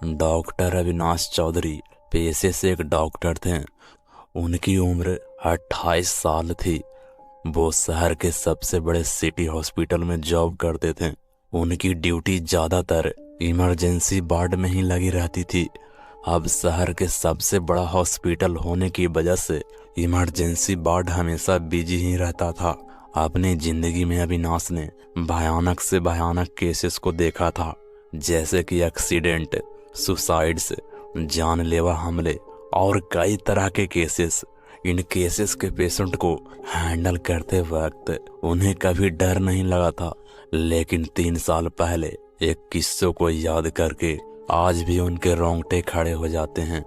Doctor Avinash Chaudhary पेशे से एक डॉक्टर थे। उनकी उम्र 28 साल थी। वो शहर के सबसे बड़े सिटी हॉस्पिटल में जॉब करते थे। उनकी ड्यूटी ज़्यादातर इमरजेंसी वार्ड में ही लगी रहती थी। अब शहर के सबसे बड़ा हॉस्पिटल होने की वजह से इमरजेंसी वार्ड हमेशा बिजी ही रहता था। अपनी जिंदगी में अविनाश ने भयानक से भयानक केसेस को देखा था, जैसे कि एक्सीडेंट, सुसाइड्स, जानलेवा हमले और कई तरह के केसेस। इन केसेस के पेशेंट को हैंडल करते वक्त उन्हें कभी डर नहीं लगा था, लेकिन 3 साल पहले एक किस्सों को याद करके आज भी उनके रोंगटे खड़े हो जाते हैं।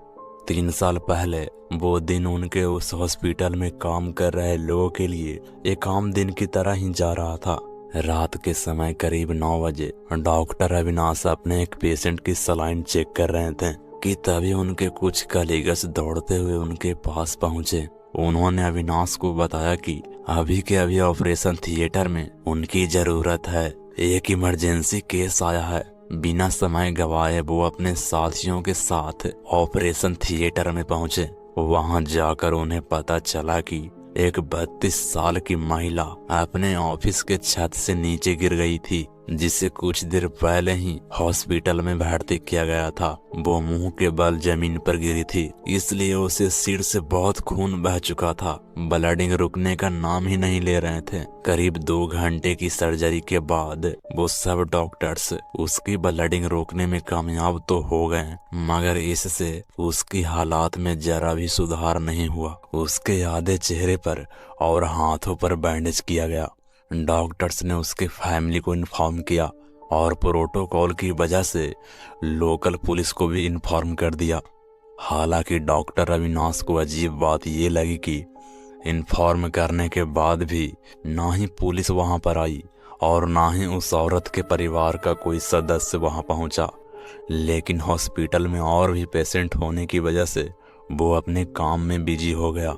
3 साल पहले वो दिन उनके उस हॉस्पिटल में काम कर रहे लोगों के लिए एक आम दिन की तरह ही जा रहा था। रात के समय करीब 9 बजे डॉक्टर अविनाश अपने एक पेशेंट की सलाइन चेक कर रहे थे कि तभी उनके कुछ कलीग्स दौड़ते हुए उनके पास पहुंचे। उन्होंने अविनाश को बताया कि अभी के अभी ऑपरेशन थिएटर में उनकी जरूरत है। एक इमरजेंसी केस आया है। बिना समय गवाए वो अपने साथियों के साथ ऑपरेशन थिएटर में पहुंचे। वहां जाकर उन्हें पता चला कि एक 32 साल की महिला अपने ऑफिस के छत से नीचे गिर गई थी, जिसे कुछ देर पहले ही हॉस्पिटल में भर्ती किया गया था। वो मुंह के बल जमीन पर गिरी थी, इसलिए उसे सिर से बहुत खून बह चुका था। ब्लीडिंग रुकने का नाम ही नहीं ले रहे थे। करीब 2 घंटे की सर्जरी के बाद वो सब डॉक्टर्स उसकी ब्लीडिंग रोकने में कामयाब तो हो गए, मगर इससे उसकी हालात में जरा भी सुधार नहीं हुआ। उसके आधे चेहरे पर और हाथों पर बैंडेज किया गया। डॉक्टर्स ने उसके फैमिली को इन्फॉर्म किया और प्रोटोकॉल की वजह से लोकल पुलिस को भी इन्फॉर्म कर दिया। हालांकि डॉक्टर अविनाश को अजीब बात ये लगी कि इन्फॉर्म करने के बाद भी ना ही पुलिस वहां पर आई और ना ही उस औरत के परिवार का कोई सदस्य वहां पहुंचा। लेकिन हॉस्पिटल में और भी पेशेंट होने की वजह से वो अपने काम में बिजी हो गया।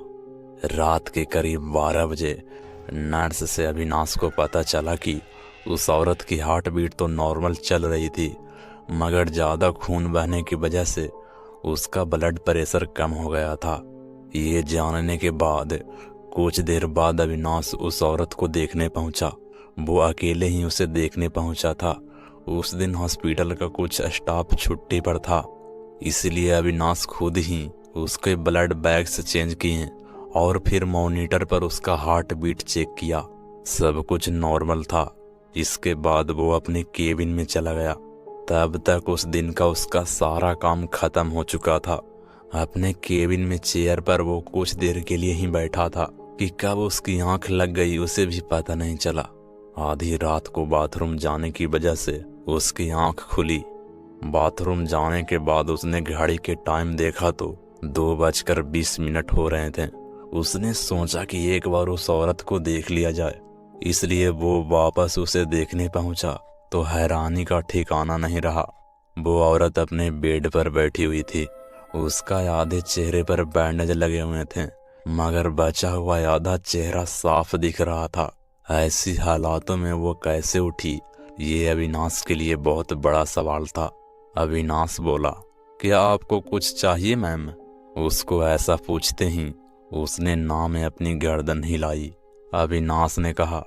रात के करीब 12 बजे नर्स से अविनाश को पता चला कि उस औरत की हार्ट बीट तो नॉर्मल चल रही थी, मगर ज़्यादा खून बहने की वजह से उसका ब्लड प्रेशर कम हो गया था। ये जानने के बाद कुछ देर बाद अविनाश उस औरत को देखने पहुंचा। वो अकेले ही उसे देखने पहुंचा था। उस दिन हॉस्पिटल का कुछ स्टाफ छुट्टी पर था, इसलिए अविनाश खुद ही उसके ब्लड बैग्स चेंज किए और फिर मॉनिटर पर उसका हार्ट बीट चेक किया। सब कुछ नॉर्मल था। इसके बाद वो अपने केबिन में चला गया। तब तक उस दिन का उसका सारा काम खत्म हो चुका था। अपने केबिन में चेयर पर वो कुछ देर के लिए ही बैठा था कि कब उसकी आंख लग गई उसे भी पता नहीं चला। आधी रात को बाथरूम जाने की वजह से उसकी आंख खुली। बाथरूम जाने के बाद उसने घड़ी के टाइम देखा तो 2:20 हो रहे थे। उसने सोचा कि एक बार उस औरत को देख लिया जाए, इसलिए वो वापस उसे देखने पहुंचा तो हैरानी का ठिकाना नहीं रहा। वो औरत अपने बेड पर बैठी हुई थी। उसका आधे चेहरे पर बैंडेज लगे हुए थे, मगर बचा हुआ आधा चेहरा साफ दिख रहा था। ऐसी हालातों में वो कैसे उठी, ये अविनाश के लिए बहुत बड़ा सवाल था। अविनाश बोला, क्या आपको कुछ चाहिए मैम? उसको ऐसा पूछते ही उसने ना में अपनी गर्दन हिलाई। अविनाश ने कहा,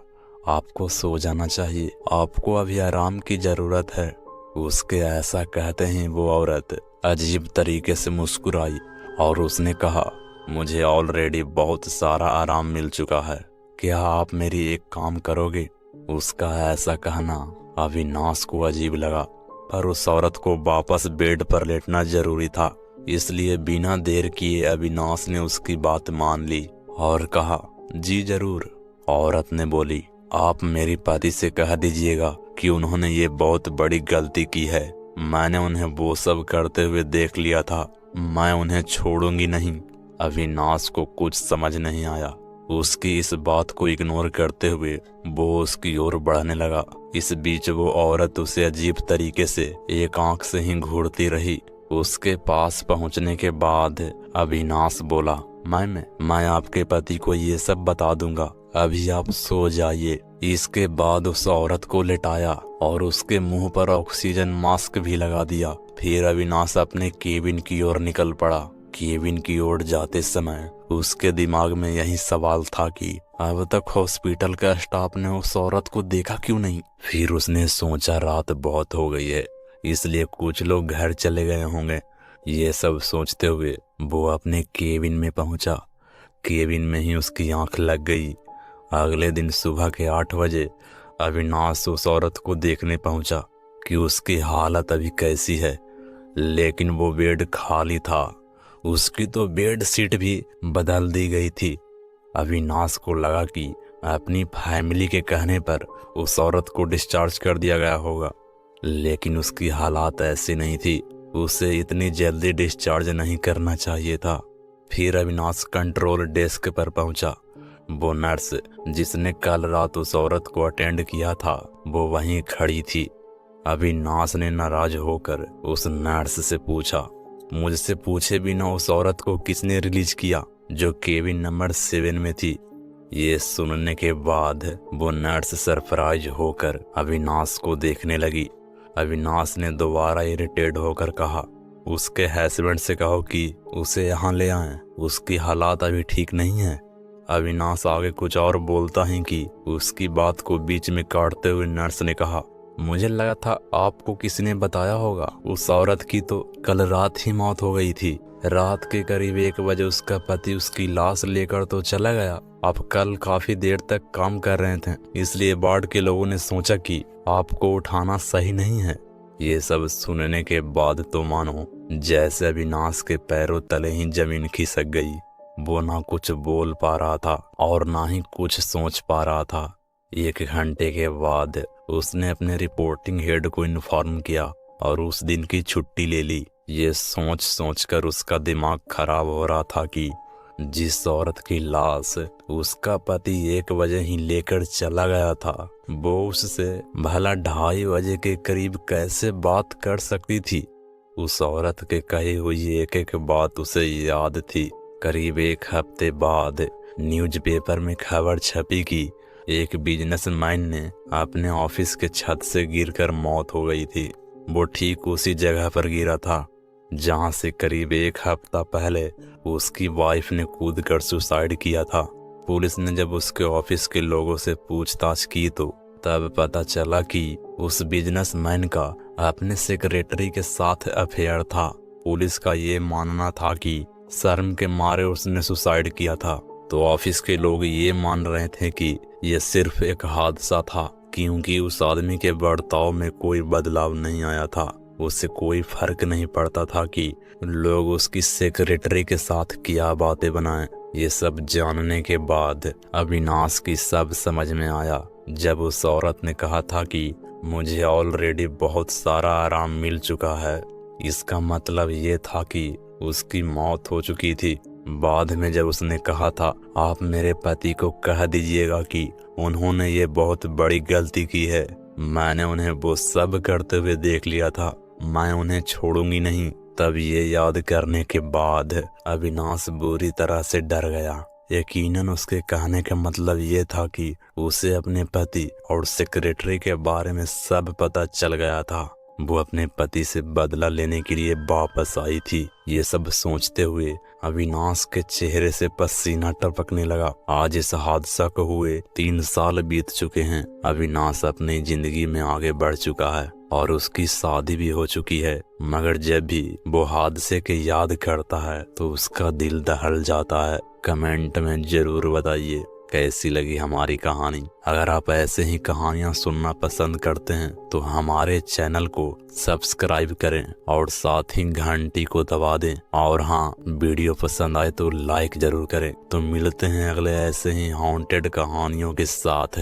आपको सो जाना चाहिए, आपको अभी आराम की जरूरत है। उसके ऐसा कहते ही वो औरत अजीब तरीके से मुस्कुराई और उसने कहा, मुझे ऑलरेडी बहुत सारा आराम मिल चुका है, क्या आप मेरी एक काम करोगे? उसका ऐसा कहना अविनाश को अजीब लगा, पर उस औरत को वापस बेड पर लेटना जरूरी था, इसलिए बिना देर किए अविनाश ने उसकी बात मान ली और कहा, जी जरूर। औरत ने बोली, आप मेरी पति से कह दीजिएगा कि उन्होंने ये बहुत बड़ी गलती की है। मैंने उन्हें वो सब करते हुए देख लिया था, मैं उन्हें छोड़ूंगी नहीं। अविनाश को कुछ समझ नहीं आया। उसकी इस बात को इग्नोर करते हुए वो उसकी ओर बढ़ने लगा। इस बीच वो औरत उसे अजीब तरीके से एक आंख से ही घूरती रही। उसके पास पहुंचने के बाद अविनाश बोला, मैं आपके पति को ये सब बता दूंगा, अभी आप सो जाइए। इसके बाद उस औरत को लिटाया और उसके मुंह पर ऑक्सीजन मास्क भी लगा दिया। फिर अविनाश अपने केबिन की ओर निकल पड़ा। केबिन की ओर जाते समय उसके दिमाग में यही सवाल था कि अब तक हॉस्पिटल का स्टाफ ने उस औरत को देखा क्यों नहीं। फिर उसने सोचा रात बहुत हो गई है, इसलिए कुछ लोग घर चले गए होंगे। ये सब सोचते हुए वो अपने केबिन में पहुंचा। केबिन में ही उसकी आंख लग गई। अगले दिन सुबह के 8 बजे अविनाश उस औरत को देखने पहुंचा कि उसकी हालत अभी कैसी है, लेकिन वो बेड खाली था। उसकी तो बेड शीट भी बदल दी गई थी। अविनाश को लगा कि अपनी फैमिली के कहने पर उस औरत को डिस्चार्ज कर दिया गया होगा, लेकिन उसकी हालात ऐसी नहीं थी। उसे इतनी जल्दी डिस्चार्ज नहीं करना चाहिए था। फिर अविनाश कंट्रोल डेस्क पर पहुंचा। वो नर्स जिसने कल रात उस औरत को अटेंड किया था वो वहीं खड़ी थी। अविनाश ने नाराज होकर उस नर्स से पूछा, मुझसे पूछे बिना उस औरत को किसने रिलीज किया जो केबिन नंबर 7 में थी। ये सुनने के बाद वो नर्स सरप्राइज होकर अविनाश को देखने लगी। अविनाश ने दोबारा इरिटेट होकर कहा, उसके हस्बैंड से कहो कि उसे यहाँ ले आएं, उसकी हालात अभी ठीक नहीं है। अविनाश आगे कुछ और बोलता ही कि उसकी बात को बीच में काटते हुए नर्स ने कहा, मुझे लगा था आपको किसी ने बताया होगा। उस औरत की तो कल रात ही मौत हो गई थी। रात के करीब 1 बजे उसका पति उसकी लाश लेकर तो चला गया। आप कल काफी देर तक काम कर रहे थे, इसलिए वार्ड के लोगों ने सोचा कि आपको उठाना सही नहीं है। ये सब सुनने के बाद तो मानो जैसे अविनाश के पैरों तले ही जमीन खिसक गई। वो ना कुछ बोल पा रहा था और ना ही कुछ सोच पा रहा था। 1 घंटे के बाद उसने अपने रिपोर्टिंग हेड को इन्फॉर्म किया और उस दिन की छुट्टी ले ली। ये सोच सोच कर उसका दिमाग खराब हो रहा था कि जिस औरत की लाश उसका पति 1 बजे ही लेकर चला गया था, वो उससे भला 2:30 बजे के करीब कैसे बात कर सकती थी। उस औरत के कही हुई एक एक बात उसे याद थी। करीब 1 हफ्ते बाद न्यूज़पेपर में खबर छपी कि एक बिजनेसमैन ने अपने ऑफिस के छत से गिरकर मौत हो गई थी। वो ठीक उसी जगह पर गिरा था जहां से करीब 1 हफ्ता पहले उसकी वाइफ ने कूदकर सुसाइड किया था। पुलिस ने जब उसके ऑफिस के लोगों से पूछताछ की तो तब पता चला कि उस बिजनेसमैन का अपने सेक्रेटरी के साथ अफेयर था। पुलिस का ये मानना था कि शर्म के मारे उसने सुसाइड किया था, तो ऑफिस के लोग ये मान रहे थे कि यह सिर्फ एक हादसा था, क्योंकि उस आदमी के बर्ताव में कोई बदलाव नहीं आया था। उससे कोई फर्क नहीं पड़ता था कि लोग उसकी सेक्रेटरी के साथ क्या बातें बनाएं। ये सब जानने के बाद अविनाश की सब समझ में आया जब उस औरत ने कहा था कि मुझे ऑलरेडी बहुत सारा आराम मिल चुका है। इसका मतलब ये था कि उसकी मौत हो चुकी थी। बाद में जब उसने कहा था, आप मेरे पति को कह दीजिएगा कि उन्होंने ये बहुत बड़ी गलती की है, मैंने उन्हें वो सब करते हुए देख लिया था, मैं उन्हें छोड़ूंगी नहीं। तब ये याद करने के बाद अविनाश बुरी तरह से डर गया। यकीनन उसके कहने का मतलब ये था कि उसे अपने पति और सेक्रेटरी के बारे में सब पता चल गया था। वो अपने पति से बदला लेने के लिए वापस आई थी। ये सब सोचते हुए अविनाश के चेहरे से पसीना टपकने लगा। आज इस हादसा को हुए 3 साल बीत चुके हैं। अविनाश अपनी जिंदगी में आगे बढ़ चुका है और उसकी शादी भी हो चुकी है, मगर जब भी वो हादसे के याद करता है तो उसका दिल दहल जाता है। कमेंट में जरूर बताइए कैसी लगी हमारी कहानी। अगर आप ऐसे ही कहानियां सुनना पसंद करते हैं तो हमारे चैनल को सब्सक्राइब करें और साथ ही घंटी को दबा दें। और हाँ, वीडियो पसंद आए तो लाइक जरूर करें। तो मिलते हैं अगले ऐसे ही हॉन्टेड कहानियों के साथ।